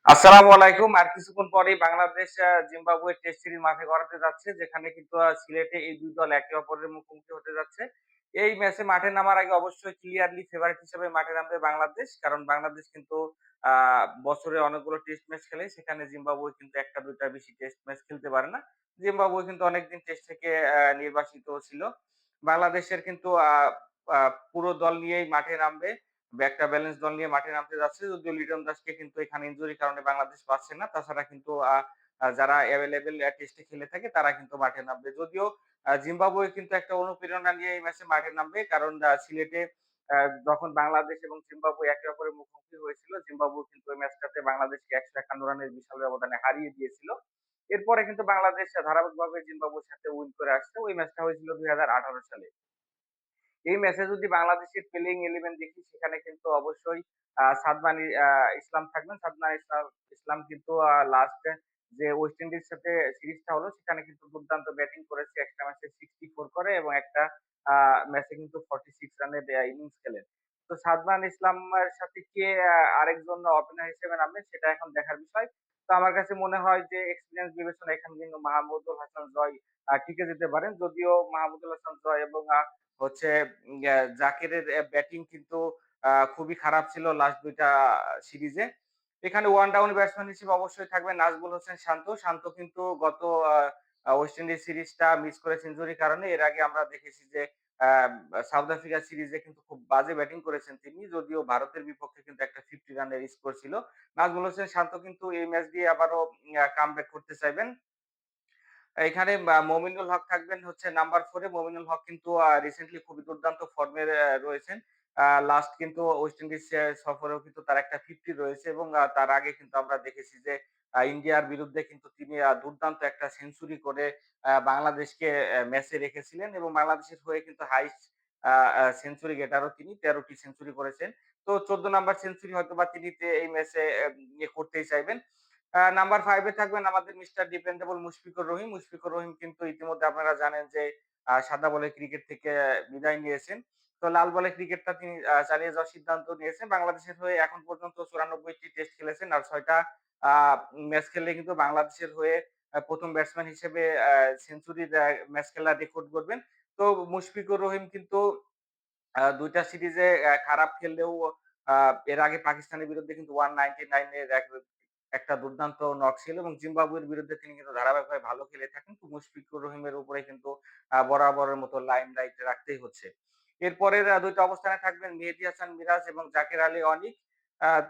আসসালামু আলাইকুম। আর কিছুক্ষণ পরেই বাংলাদেশ জিম্বাবুয়ে টেস্ট সিরিজ মাঠে গড়াতে যাচ্ছে। যেখানে কিন্তু সিলেটে এই ২ দল একে অপরের মুখোমুখি হতে যাচ্ছে। এই ম্যাচে মাঠে নামার আগে অবশ্যই ক্লিয়ারলি ফেভারিট হিসেবে মাঠে নামবে বাংলাদেশ। কারণ বাংলাদেশ কিন্তু আ বছরে অনেকগুলো টেস্ট ম্যাচ খেলে। সেখানে জিম্বাবুয়ে কিন্তু ১ টা ২ টার বেশি টেস্ট ম্যাচ খেলতে পারে না। জিম্বাবুয়ে কিন্তু অনেকদিন টেস্ট থেকে নির্বাসিত ছিল। বাংলাদেশের কিন্তু আ আ পুরো দল নিয়েই মাঠে নামবে। একটা ব্যালেন্স দল নিয়ে মাঠে নামতে যাচ্ছে। যদিও লিটন দাসকে কিন্তু এখানে ইনজুরির কারণে বাংলাদেশ পাচ্ছে না। তাছাড়া কিন্তু আ আ যারা এভেইলেবল টেস্টে খেলে থাকে তারা কিন্তু মাঠে নামবে। যদিও জিম্বাবুয়ে কিন্তু একটা অনুপ্রেরণা নিয়ে এই ম্যাচে মাঠে নামবে। কারণ সিলেটে আ যখন বাংলাদেশ এবং জিম্বাবুয়ে একে অপরের মুখোমুখি হয়েছিল, জিম্বাবুয়ে কিন্তু ওই ম্যাচটাতে বাংলাদেশকে ১৫১ রানের বিশাল ব্যবধানে হারিয়ে দিয়েছিল। এরপরে কিন্তু বাংলাদেশ ধারাবাহিকভাবে জিম্বাবুয়ের সাথে উইন করে আসছে। ওই ম্যাচটা হয়েছিল ২০১৮ সালে। এই ম্যাচে যদি বাংলাদেশের প্লেইং 11 দেখি সেখানে কিন্তু অবশ্যই সাদমান ইসলাম থাকবেন। ইসলাম কিন্তু লাস্টে যে ওয়েস্ট ইন্ডিজের সাথে সিরিজটা হলো সেখানে কিন্তু দুর্দান্ত ব্যাটিং করেছে। একটা ম্যাচে 64 করে এবং একটা আ ম্যাচে কিন্তু 46 রানের ইনিংস খেলেন। তো সাদমান ইসলামের সাথে কে আরেকজন ওপেনার হিসেবে নামবেন সেটা এখন দেখার বিষয়। তো আমার কাছে মনে হয় যে এক্সপেরিয়েন্স বিবেচনায় এখানে কিন্তু মাহমুদুল হাসান জয় টিকে যেতে পারেন। যদিও মাহমুদুল হাসান জয় এবং হচ্ছে জাকিরের ব্যাটিং কিন্তু খুবই খারাপ ছিল লাস্ট ২ টা সিরিজে। এখানে ওয়ান ডাউন ব্যাটসম্যান হিসেবে অবশ্যই থাকবেন নাজমুল হোসেন শান্ত। শান্ত কিন্তু গত আ আ ওয়েস্ট ইন্ডিজ সিরিজটা মিস করেছে ইনজুরির কারণে। এর আগে আমরা দেখেছি যে আ সাউথ আফ্রিকা সিরিজে কিন্তু খুব বাজে ব্যাটিং করেছেন তিনি। যদিও ভারতের বিপক্ষে কিন্তু একটা 50 রানের স্কোর ছিল। নাজমুল হোসেন শান্ত কিন্তু এই ম্যাচ দিয়ে আবারও কামব্যাক করতে চাইবেন। এখানে মমিনুল হক থাকবেন হচ্ছে নাম্বার 4 এ। মমিনুল হক কিন্তু রিসেন্টলি খুবই দুর্দান্ত ফর্মে রয়েছেন। লাস্ট কিন্তু ওয়েস্ট ইন্ডিজ সফরেও কিন্তু তার একটা 50 রয়েছে এবং তার আগে কিন্তু আমরা দেখেছি যে ইন্ডিয়ার বিরুদ্ধে কিন্তু তিনি দুর্দান্ত একটা সেঞ্চুরি করে বাংলাদেশকে ম্যাচে রেখেছিলেন এবং বাংলাদেশের হয়ে কিন্তু হাইস্ট আ আ সেঞ্চুরি গেটারও তিনি ১৩ টি সেঞ্চুরি করেছেন। তো ১৪ নাম্বার সেঞ্চুরি হয়তোবা তিনি এই ম্যাচে করতেই চাইবেন। নাম্বার 5 এ থাকবেন আমাদের মিস্টার ডিপেন্ডেবল মুশফিকুর রহিম। মুশফিকুর রহিম কিন্তু ইতিমধ্যে আপনারা জানেন যে সাদা বলে ক্রিকেট থেকে বিদায় নিয়েছেন। তো লাল বলে ক্রিকেটটা তিনি চালিয়ে যাওয়ার সিদ্ধান্ত নিয়েছেন। বাংলাদেশের হয়ে এখন পর্যন্ত ৯৪ টি টেস্ট খেলেছেন আর ৬ টা আ ম্যাচ খেললে কিন্তু বাংলাদেশের হয়ে ১ম ব্যাটসম্যান হিসেবে সেঞ্চুরির ম্যাচ খেলার রেকর্ড গড়বেন। তো মুশফিকুর রহিম কিন্তু ২ টা সিরিজে খারাপ খেললেও আ এর আগে পাকিস্তানের বিরুদ্ধে কিন্তু 199 এর একটা দুর্দান্ত নক ছিল এবং জিম্বাবুয়ের বিরুদ্ধে তিনি কিন্তু ধারাবাহিকভাবে ভালো খেলে থাকেন। তো মুশফিকুর রহিমের উপরে কিন্তু বরাবরের মতো লাইমলাইট রাখতেই হচ্ছে। এরপরের ২ টা অবস্থানে থাকবেন মেহেদী হাসান মিরাজ এবং জাকের আলী অনিক।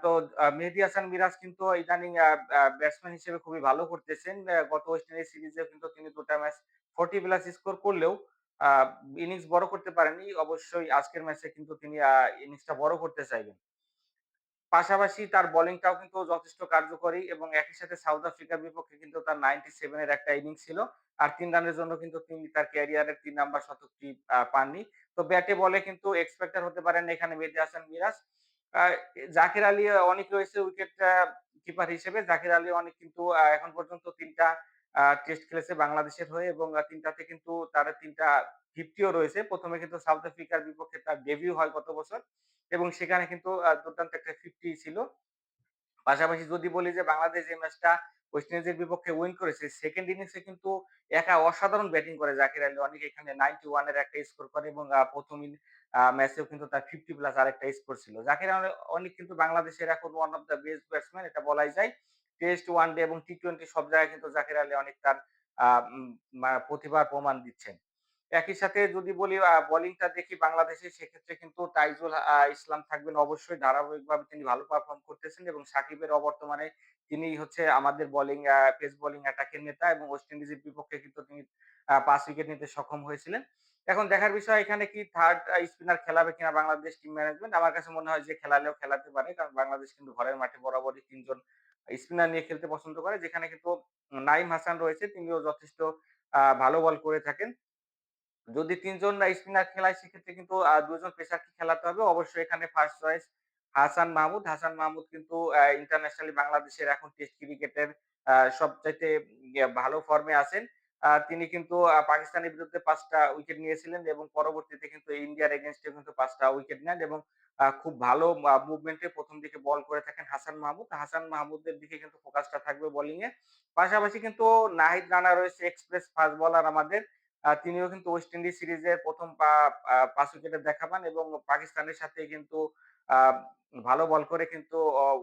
তো মেহেদী হাসান মিরাজ কিন্তু ইদানিং আ আ ব্যাটসম্যান হিসেবে খুবই ভালো করতেছেন। গত ওয়েস্ট ইন্ডিজ সিরিজেও কিন্তু তিনি ২ টা ম্যাচ 40 প্লাস স্কোর করলেও আ ইনিংস বড় করতে পারেননি। অবশ্যই আজকের ম্যাচে কিন্তু তিনি ইনিংসটা বড় করতে চাইবেন। পাশাপাশি তার বোলিংটাও কিন্তু যথেষ্ট কার্যকরী এবং একই সাথে সাউথ আফ্রিকার বিপক্ষে কিন্তু তার 97 এর একটা ইনিংস ছিল। আর ৩ রানের জন্য কিন্তু তিনি তার ক্যারিয়ারের ৩ নাম্বার শতকটি পাননি। তো ব্যাটে বলে কিন্তু এক্সপেক্টেড হতে পারেন এখানে মেহেদী হাসান মিরাজ। আ জাকির আলী অনেক রয়েছে উইকেট কিপার হিসেবে। জাকির আলী অনেক কিন্তু এখন পর্যন্ত ৩ টা টেস্ট খেলেছে বাংলাদেশের হয়ে এবং ৩ টাতে কিন্তু তার ৩ টা 50 ও রয়েছে। ১ম এ কিন্তু সাউথ আফ্রিকার বিপক্ষে তার ডেবিউ হয় গত বছর। এবং সেখানে কিন্তু দুর্দান্ত একটা 50 ছিল। পাশাপাশি যদি বলি যে বাংলাদেশ যে ম্যাচটা ওয়েস্ট ইন্ডিজের বিপক্ষে উইন করেছে, 2nd ইনিংসে কিন্তু একা অসাধারণ ব্যাটিং করে জাকির আলী অনেক এখানে 91 এর একটা স্কোর করে এবং ১ম ম্যাচেও কিন্তু তার 50 প্লাস আরেকটা স্কোর ছিল। জাকির অনেক কিন্তু বাংলাদেশের এখন one of the best batsman এটা বলাই যায়। টেস্ট, ওয়ানডে এবং টি-টোয়েন্টি সব জায়গায় কিন্তু জাকির আলী অনেক তার আ উম প্রতিভার প্রমাণ দিচ্ছেন। একই সাথে যদি বলি বোলিংটা দেখি বাংলাদেশে সেক্ষেত্রে কিন্তু তাইজুল ইসলাম থাকবেন অবশ্যই ধারাবাহিকভাবে তিনি ভালো পারফর্ম করতেছেন এবং সাকিবের অবর্তমানে তিনিই হচ্ছে আমাদের বোলিং পেস বোলিং অ্যাটাকের নেতা এবং ওয়েস্ট ইন্ডিজের বিপক্ষে কিন্তু তিনি ৫ উইকেট নিতে সক্ষম হয়েছিলেন। এখন দেখার বিষয় এখানে কি 3rd স্পিনার খেলাবে কিনা বাংলাদেশ টিম ম্যানেজমেন্ট। আমার কাছে মনে হয় যে খেলালেও খেলাতে পারে। কারণ বাংলাদেশ কিন্তু ঘরের মাঠে বরাবরই ৩ জন স্পিনার নিয়ে খেলতে পছন্দ করে। যেখানে কিন্তু নাঈম হাসান রয়েছে তিনিও যথেষ্ট ভালো বল করে থাকেন। যদি ৩ জন স্পিনার খেলায় সেক্ষেত্রে কিন্তু ২ জন পেসারকে খেলাতে হবে। অবশ্যই এখানে ফার্স্ট চয়েস হাসান মাহমুদ। হাসান মাহমুদ কিন্তু ইন্টারন্যাশনালি বাংলাদেশের এখন টেস্ট ক্রিকেটের সবচাইতে ভালো ফর্মে আছেন। তিনি কিন্তু পাকিস্তানের বিরুদ্ধে ৫ টা উইকেট নিয়েছিলেন এবং পরবর্তীতে কিন্তু ইন্ডিয়ার এগেইনস্ট এ কিন্তু ৫ টা উইকেট নেন এবং খুব ভালো মুভমেন্টে ১ম দিকে বল করে থাকেন হাসান মাহমুদ। হাসান মাহমুদের দিকে কিন্তু ফোকাসটা থাকবে বোলিং এ। পাশাপাশি কিন্তু নাহিদ রানা রয়েছে এক্সপ্রেস ফাস্ট বোলার আমাদের। তিনিও কিন্তু ওয়েস্ট ইন্ডিজ সিরিজের ১ম ৫ উইকেটের দেখা পান এবং পাকিস্তানের সাথে কিন্তু আ ভালো বল করে কিন্তু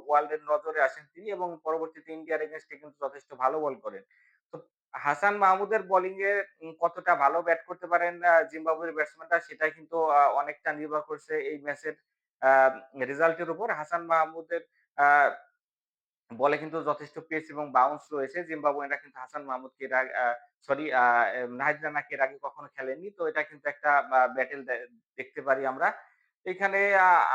ওয়ার্ল্ড এর নজরে আসেন তিনি এবং পরবর্তীতে ইন্ডিয়ার এগেইনস্ট এ কিন্তু যথেষ্ট ভালো বল করেন। তো হাসান মাহমুদের বোলিং এ কতটা ভালো ব্যাট করতে পারেন জিম্বাবুয়ের ব্যাটসম্যানরা সেটা কিন্তু অনেকটা নির্ভর করছে এই ম্যাচের আ রেজাল্টের উপর। হাসান মাহমুদের আ বলে কিন্তু যথেষ্ট পেস এবং বাউন্স রয়েছে। জিম্বাবুয়েরা কিন্তু হাসান মাহমুদকে এর আগ আ সরি আ নাহিদ রানাকে এর আগে কখনো খেলেননি। তো এটা কিন্তু একটা ব্যাটেল দেখতে পারি আমরা। এখানে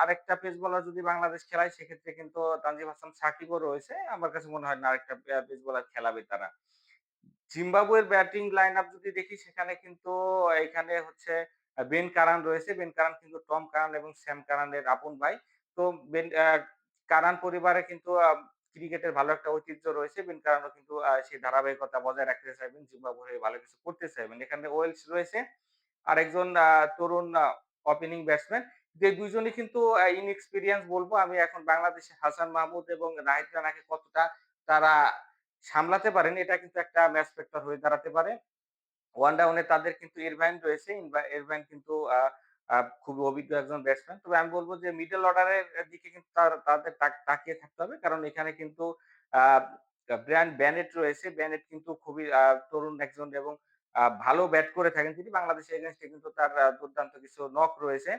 আরেকটা পেস বোলার যদি বাংলাদেশ খেলায় সেক্ষেত্রে কিন্তু তানজিম হাসান সাকিবও রয়েছে। আমার কাছে মনে হয় না আরেকটা পেস বোলার খেলাবে তারা। জিম্বাবুয়ের ব্যাটিং লাইনআপ যদি দেখি সেখানে কিন্তু এখানে হচ্ছে বেন কারান রয়েছে। বেন কারান কিন্তু টম কারান এবং স্যাম কারানের আপন ভাই। তো বেন কারান পরিবারে কিন্তু ক্রিকেটের ভালো একটা ঐতিহ্য রয়েছে। বেন কারানও কিন্তু সেই ধারাবাহিকতা বজায় রাখতে চাইবেন। জিম্বাবুয়ের হয়ে ভালো কিছু করতে চাইবেন। এখানে ওয়েলস রয়েছে। আরেকজন তরুণ ওপেনিং ব্যাটসম্যান। যে ২ জনই কিন্তু ইনএক্সপেরিয়েন্স বলব আমি এখন বাংলাদেশে হাসান মাহমুদ এবং নাহিদ রানাকে কতটা তারা সামলাতে পারেন এটা কিন্তু একটা ম্যাচ ফ্যাক্টর হয়ে দাঁড়াতে পারে। ওয়ান ডাউনে তাদের কিন্তু ইরফান রয়েছে। ইরফান কিন্তু আ আ খুবই অভিজ্ঞ একজন ব্যাটসম্যান। তবে আমি বলব যে মিডল অর্ডারের দিকে কিন্তু তাদের তাকিয়ে থাকতে হবে। কারণ এখানে কিন্তু আ ব্রায়ান বেনেট রয়েছে। বেনেট কিন্তু খুবই তরুণ একজন এবং ভালো ব্যাট করে থাকেন তিনি। বাংলাদেশের এগেইনস্ট এ কিন্তু তার দুর্দান্ত কিছু নক রয়েছে।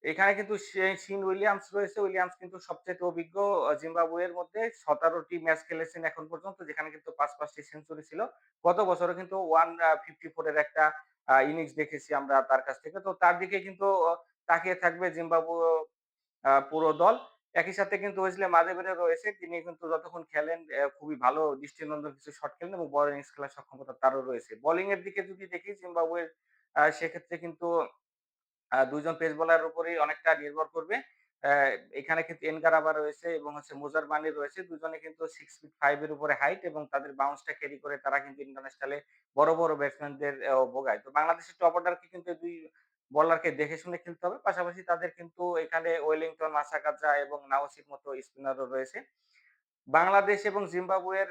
এখানে কিন্তু শিন উইলিয়ামস রয়েছে। উইলিয়ামস কিন্তু সবচাইতে অভিজ্ঞ জিম্বাবুয়ের মধ্যে ১৭ টি ম্যাচ খেলেছেন এখন পর্যন্ত যেখানে কিন্তু ৫ টি সেঞ্চুরি ছিল। গত বছরও কিন্তু 154 এর একটা ইনিংস দেখেছি আমরা তার কাছ থেকে। তো তার দিকে কিন্তু তাকিয়ে থাকবে জিম্বাবুয়ে পুরো দল। একই সাথে কিন্তু ওয়েসলে মাঝে-মধ্যে রয়েছে। তিনি কিন্তু যতক্ষণ খেলেন খুবই ভালো দৃষ্টিনন্দন কিছু শট খেলেন এবং বড় ইনিংস খেলার সক্ষমতা তারও রয়েছে। বোলিং এর দিকে যদি দেখি জিম্বাবুয়ের সেক্ষেত্রে কিন্তু ২ জন পেস বোলারের উপরেই অনেকটা নির্ভর করবে। অ্যা এখানে কিন্তু এনগারাবা রয়েছে এবং হচ্ছে মুজার মানি রয়েছে। দুজনে কিন্তু 6 ফিট 5 এর উপরে হাইট এবং তাদের বাউন্সটা ক্যারি করে তারা কিন্তু ইন্টারন্যাশনালে বড় ব্যাটসম্যানদের ভোগায়। তো বাংলাদেশের টপ অর্ডারকে কিন্তু ২ বোলারকে দেখে শুনে খেলতে হবে। পাশাপাশি তাদের কিন্তু এখানে ওয়েলিংটন, মাসাকাদ্রা এবং নাওসির মতো স্পিনারও রয়েছে। বাংলাদেশ এবং জিম্বাবুয়ের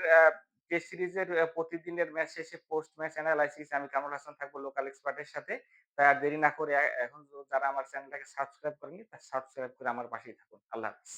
টেস্ট সিরিজের প্রতিদিনের ম্যাচ শেষে পোস্ট ম্যাচ এনালাইসিস আমি কামরুল হাসান থাকবো লোকাল এক্সপার্ট এর সাথে। তাই আর দেরি না করে এখন যারা আমার চ্যানেলটাকে সাবস্ক্রাইব করেননি, তা সাবস্ক্রাইব করে আমার পাশেই থাকুন। আল্লাহ হাফেজ।